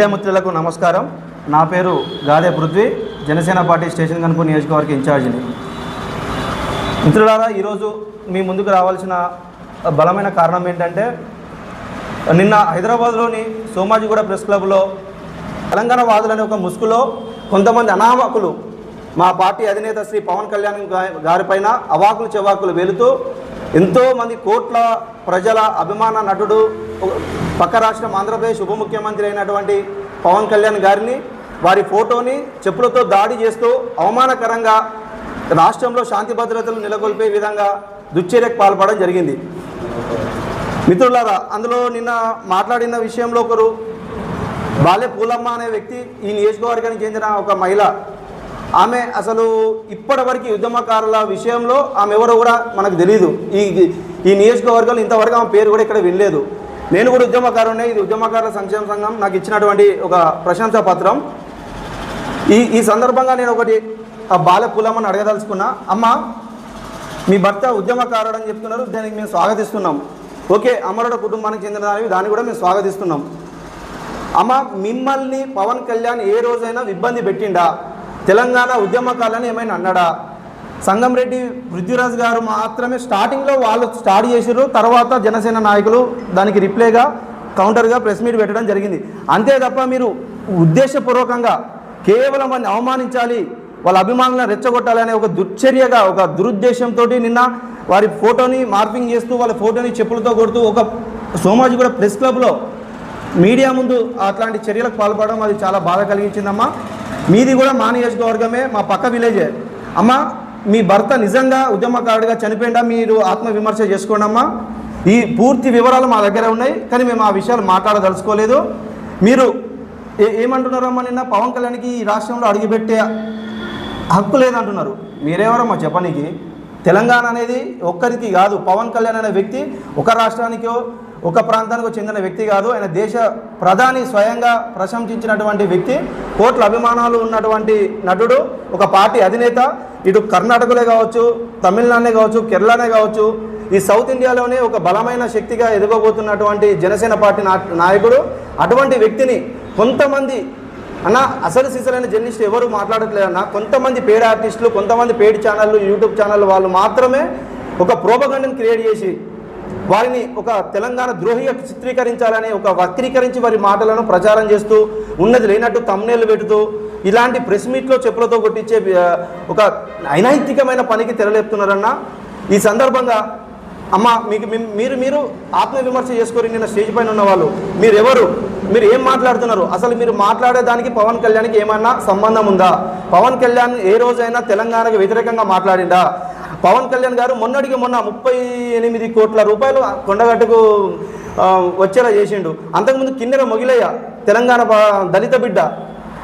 మిత్రులకు నమస్కారం. నా పేరు గాదే పృథ్వీ, జనసేన పార్టీ స్టేషన్ కనుపూర్ నియోజకవర్గ ఇన్ఛార్జిని. మిత్రులారా, ఈరోజు మీ ముందుకు రావాల్సిన బలమైన కారణం ఏంటంటే, నిన్న హైదరాబాద్లోని సోమాజిగూడ ప్రెస్ క్లబ్లో తెలంగాణ వాదులనే ఒక ముసుగులో కొంతమంది అనామకులు మా పార్టీ అధినేత శ్రీ పవన్ కళ్యాణ్ గారిపైన అవాకులు చెవాకులు వెళుతూ ఎంతోమంది కోట్ల ప్రజల అభిమాన నటుడు, పక్క రాష్ట్రం ఆంధ్రప్రదేశ్ ఉప ముఖ్యమంత్రి అయినటువంటి పవన్ కళ్యాణ్ గారిని వారి ఫోటోని చెప్పులతో దాడి చేస్తూ అవమానకరంగా రాష్ట్రంలో శాంతి భద్రతలు నెలకొల్పే విధంగా దుశ్చర్యకు పాల్పడడం జరిగింది. మిత్రులారా, అందులో నిన్న మాట్లాడిన విషయంలో ఒకరు బాలె పూలమ్మ అనే వ్యక్తి, ఈ నియోజకవర్గానికి చెందిన ఒక మహిళ. ఆమె అసలు ఇప్పటివరకు ఉద్యమకారుల విషయంలో ఆమె ఎవరో కూడా మనకు తెలియదు. ఈ నియోజకవర్గంలో ఇంతవరకు ఆమె పేరు కూడా ఇక్కడ వినలేదు. నేను కూడా ఉద్యమకారునే. ఇది ఉద్యమకారుల సంక్షేమ సంఘం నాకు ఇచ్చినటువంటి ఒక ప్రశంసా పత్రం. ఈ సందర్భంగా నేను ఒకటి ఆ బాలె పూలమ్మని అడగదలుచుకున్నా. అమ్మ, మీ భర్త ఉద్యమకారుడు అని చెప్తున్నారు, దానికి మేము స్వాగతిస్తున్నాం. ఓకే, అమరుడు కుటుంబానికి చెందిన దాన్ని కూడా మేము స్వాగతిస్తున్నాం. అమ్మ, మిమ్మల్ని పవన్ కళ్యాణ్ ఏ రోజైనా ఇబ్బంది పెట్టిండా? తెలంగాణ ఉద్యమకారులని ఏమైనా అన్నాడా? సంగంరెడ్డి పృథ్వీరాజ్ గారు మాత్రమే స్టార్టింగ్లో వాళ్ళు స్టార్ట్ చేసారు, తర్వాత జనసేన నాయకులు దానికి రిప్లైగా కౌంటర్గా ప్రెస్ మీట్ పెట్టడం జరిగింది. అంతే తప్ప మీరు ఉద్దేశపూర్వకంగా కేవలం వారిని అవమానించాలి, వాళ్ళ అభిమానులను రెచ్చగొట్టాలనే ఒక దుశ్చర్యగా, ఒక దురుద్దేశంతో నిన్న వారి ఫోటోని మార్పింగ్ చేస్తూ వాళ్ళ ఫోటోని చెప్పులతో కొడుతూ ఒక సోమాజిగూడ ప్రెస్ క్లబ్లో మీడియా ముందు అట్లాంటి చర్యలకు పాల్పడడం అది చాలా బాధ కలిగించిందమ్మా. మీది కూడా మా నియోజకవర్గమే, మా పక్క విలేజే. అమ్మ, మీ భర్త నిజంగా ఉద్యమకారుడిగా చనిపోయిందా? మీరు ఆత్మవిమర్శ చేసుకోండి అమ్మా. ఈ పూర్తి వివరాలు మా దగ్గర ఉన్నాయి, కానీ మేము ఆ విషయాలు మాట్లాడదలుచుకోలేదు. మీరు ఏమంటున్నారమ్మా? నిన్న పవన్ కళ్యాణ్కి ఈ రాష్ట్రంలో అడుగుపెట్టే హక్కు లేదంటున్నారు. మీరెవరమ్మా చెప్పనీకి? తెలంగాణ అనేది ఒక్కరికి కాదు. పవన్ కళ్యాణ్ అనే వ్యక్తి ఒక రాష్ట్రానికో ఒక ప్రాంతానికి చెందిన వ్యక్తి కాదు. ఆయన దేశ ప్రధాని స్వయంగా ప్రశంసించినటువంటి వ్యక్తి, కోట్ల అభిమానాలు ఉన్నటువంటి నటుడు, ఒక పార్టీ అధినేత. ఇటు కర్ణాటకలే కావచ్చు, తమిళనాడునే కావచ్చు, కేరళనే కావచ్చు, ఈ సౌత్ ఇండియాలోనే ఒక బలమైన శక్తిగా ఎదగబోతున్నటువంటి జనసేన పార్టీ నాయకుడు. అటువంటి వ్యక్తిని కొంతమంది అసలు సిసలైన జర్నలిస్టులు ఎవరు మాట్లాడట్లేదన్నా, కొంతమంది పేడ్ ఆర్టిస్టులు, కొంతమంది పేడ్ ఛానళ్ళు, యూట్యూబ్ ఛానల్ వాళ్ళు మాత్రమే ఒక ప్రోపగండను క్రియేట్ చేసి వారిని ఒక తెలంగాణ ద్రోహిగా చిత్రీకరించాలని ఒక వక్రీకరించి వారి మాటలను ప్రచారం చేస్తూ ఉన్నది లేనట్టు తమ్నేలు పెడుతూ ఇలాంటి ప్రెస్ మీట్లో చెప్పులతో కొట్టించే ఒక అనైతికమైన పనికి తెరలేపుతున్నారన్న. ఈ సందర్భంగా అమ్మ, మీరు ఆత్మవిమర్శ చేసుకొని నిన్న స్టేజ్ పైన ఉన్న వాళ్ళు మీరెవరు? మీరు ఏం మాట్లాడుతున్నారు? అసలు మీరు మాట్లాడేదానికి పవన్ కళ్యాణ్కి ఏమన్నా సంబంధం ఉందా? పవన్ కళ్యాణ్ ఏ రోజైనా తెలంగాణకు వ్యతిరేకంగా మాట్లాడిందా? పవన్ కళ్యాణ్ గారు మొన్నటికి మొన్న 38 కోట్ల రూపాయలు కొండగట్టుకు వచ్చేలా చేసిండు. అంతకుముందు కిన్నెర మొగిలయ్య, తెలంగాణ దళిత బిడ్డ,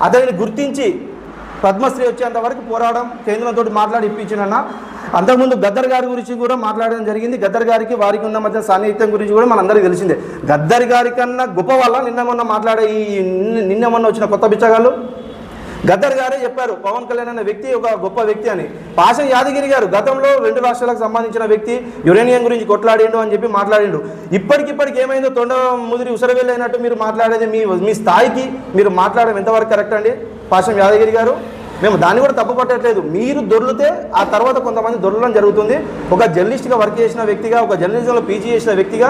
అతనిని గుర్తించి పద్మశ్రీ వచ్చేంత వరకు పోరాటం కేంద్రంతో మాట్లాడి ఇప్పించినన్నా. అంతకుముందు గద్దర్ గారి గురించి కూడా మాట్లాడడం జరిగింది. గద్దర్ గారికి వారికి ఉన్న మధ్య సాన్నిహిత్యం గురించి కూడా మనందరికీ తెలిసిందే. గద్దర్ గారి కన్నా గొప్ప వల్ల నిన్న మొన్న వచ్చిన కొత్త బిచ్చగాళ్ళు గద్దర్ గారే చెప్పారు పవన్ కళ్యాణ్ అనే వ్యక్తి ఒక గొప్ప వ్యక్తి అని. పాషం యాదగిరి గారు గతంలో 2 రాష్ట్రాలకు సంబంధించిన వ్యక్తి, యురేనియం గురించి కొట్లాడిండు అని చెప్పి మాట్లాడిండు. ఇప్పటికిప్పటికి ఏమైందో తొండ ముదిరి ఉసరవెల్లి అయినట్టు మీరు మాట్లాడేది మీ స్థాయికి మీరు మాట్లాడడం ఎంతవరకు కరెక్ట్ అండి? పాషం యాదగిరి గారు, మేము దాన్ని కూడా తప్పు పట్టట్లేదు. మీరు దొర్లితే ఆ తర్వాత కొంతమంది దొరలడం జరుగుతుంది. ఒక జర్నలిస్ట్గా వర్క్ చేసిన వ్యక్తిగా, ఒక జర్నలిజంలో పీజీ చేసిన వ్యక్తిగా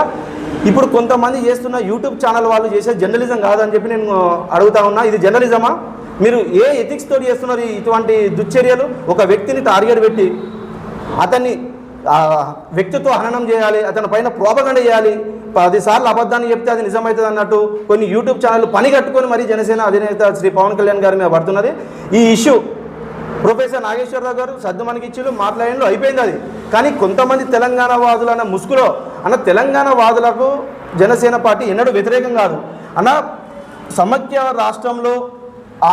ఇప్పుడు కొంతమంది చేస్తున్న యూట్యూబ్ ఛానల్ వాళ్ళు చేసే జర్నలిజం కాదని చెప్పి నేను అడుగుతా ఉన్నా. ఇది జర్నలిజమా? మీరు ఏ ఎథిక్స్ తోటి చేస్తున్నారు ఇటువంటి దుశ్చర్యలు? ఒక వ్యక్తిని టార్గెట్ పెట్టి అతన్ని వ్యక్తిత్వ హననం చేయాలి, అతని పైన ప్రోపగండ చేయాలి, 10 సార్లు అబద్ధాన్ని చెప్తే అది నిజమవుతుంది అన్నట్టు కొన్ని యూట్యూబ్ ఛానల్ పని కట్టుకొని మరీ జనసేన అధినేత శ్రీ పవన్ కళ్యాణ్ గారి మీద పడుతున్నది. ఈ ఇష్యూ ప్రొఫెసర్ నాగేశ్వరరావు గారు సర్దుమనికి ఇచ్చిళ్ళు, మాట్లాడిండు, అయిపోయింది అది. కానీ కొంతమంది తెలంగాణ వాదులు అన్న ముసుగులో తెలంగాణ వాదులకు జనసేన పార్టీ ఎన్నడూ వ్యతిరేకం కాదు అన్న. సమైక్య రాష్ట్రంలో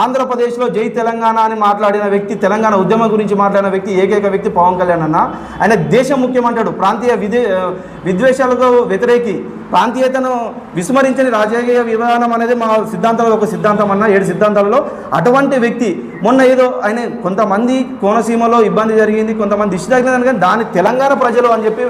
ఆంధ్రప్రదేశ్లో జై తెలంగాణ అని మాట్లాడిన వ్యక్తి, తెలంగాణ ఉద్యమం గురించి మాట్లాడిన వ్యక్తి, ఏకైక వ్యక్తి పవన్ కళ్యాణ్ అన్న. ఆయన దేశం ముఖ్యమంటాడు, ప్రాంతీయ విద్వేషాలకు వ్యతిరేకి, ప్రాంతీయతను విస్మరించని రాజకీయ విధానం అనేది మా సిద్ధాంతంలో ఒక సిద్ధాంతం అన్న, 7 సిద్ధాంతాలలో. అటువంటి వ్యక్తి మొన్న ఏదో ఆయన కొంతమంది కోనసీమలో ఇబ్బంది జరిగింది, కొంతమంది దిష్టి తగిలిందని, కానీ దాని తెలంగాణ ప్రజలు అని చెప్పి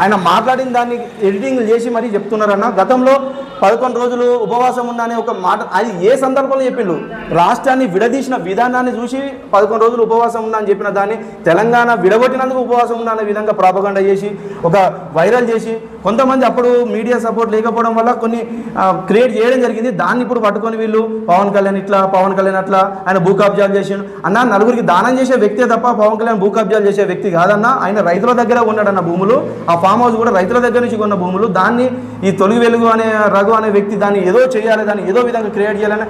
ఆయన మాట్లాడిన దాన్ని ఎడిటింగ్ చేసి మరీ చెప్తున్నారన్న. గతంలో 11 రోజులు ఉపవాసం ఉన్నానే ఒక మాట అది ఏ సందర్భంలో చెప్పిండు? రాష్ట్రాన్ని విడదీసిన విధానాన్ని చూసి 11 రోజులు ఉపవాసం ఉన్నా అని చెప్పిన దాన్ని తెలంగాణ విడగొట్టినందుకు ఉపవాసం ఉన్నా అనే విధంగా ప్రాపగండా చేసి ఒక వైరల్ చేసి కొంతమంది అప్పుడు మీడియా సపోర్ట్ లేకపోవడం వల్ల కొన్ని క్రియేట్ చేయడం జరిగింది. దాన్ని ఇప్పుడు పట్టుకొని వీళ్ళు పవన్ కళ్యాణ్ ఇట్లా, పవన్ కళ్యాణ్ అట్లా, ఆయన భూ కబ్జాలు చేసిండు అన్న. నలుగురికి దానం చేసే వ్యక్తే తప్ప పవన్ కళ్యాణ్ భూ కబ్జాలు చేసే వ్యక్తి కాదన్న. ఆయన రైతుల దగ్గర ఉన్నాడన్న భూములు, ఆ ఫామ్ హౌస్ కూడా రైతుల దగ్గర నుంచి కొన్న భూములు. దాన్ని ఈ తొలి వెలుగు అనే రఘు అనే వ్యక్తి దాన్ని ఏదో చేయాలి, దాన్ని ఏదో విధంగా క్రియేట్ చేయాలని